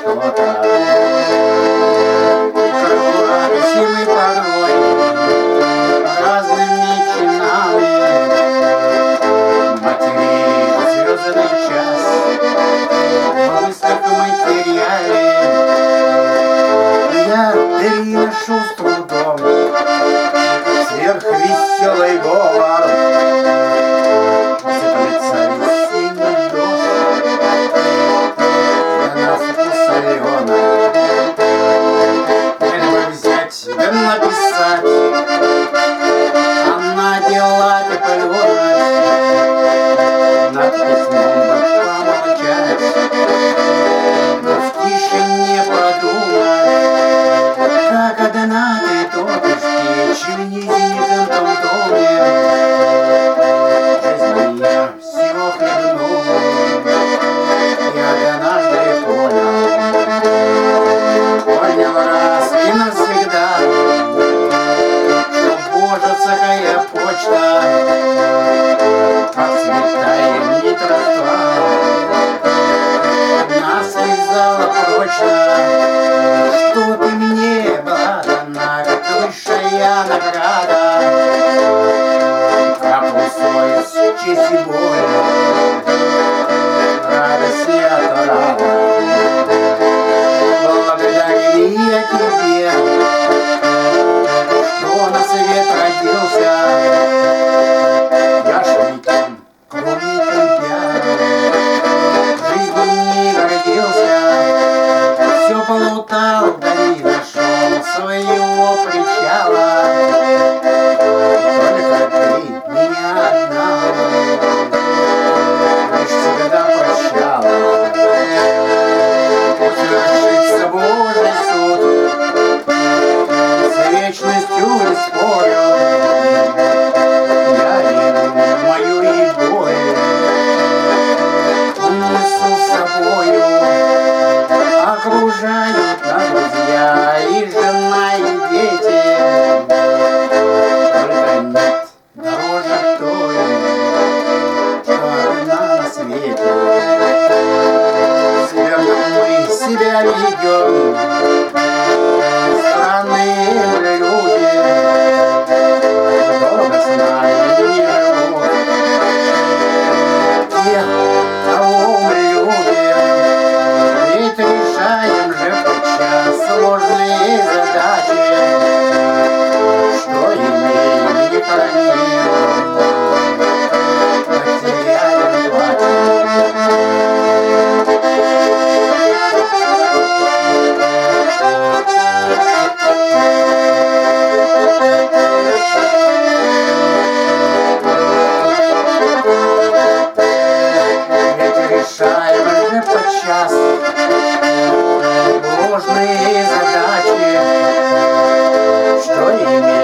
что-то. Красивый порой разными чинами, матери звездный час в мыслях мы теряли. Я переношу с трудом сверхвеселый говор. Сыплется весенний дождь, для нас усоленый. Хоть бы взять да написать, а на дела ты плюнуть, над письмом бы помолчать, да в тишине подумать, как одна ты топишь печь в низеньком том доме. Жизнь моя всего хлебнула, я однажды понял раз и навсегда, что божецкая почта отцветает нить родства, нас связала прочно, что ты мне была дана, как высшая награда. Капу совесть, честь и боль, радость и отрада. Благодарю я тебе, что на свет родился. Я ж никем, кроме тебя, жизнью не гордился. Все полутал, да не нашел своего причала. Только ты меня одна лишь всегда прощала. Пусть вершится Божий суд, с вечностью не спорю. Я вину мою и боль унесу с собою. Окружают нас друзья и жена, и дети. Только нет дороже той, что одна на свете. Сверху мы себя ведем, странные мы люди, долго с нами не живут. Тех, кого мы любим, ведь решаем же подчас сложные задачи, что имеем, не храним, потеряем, плачем. Решаем же подчас сложные задачи, что имеем.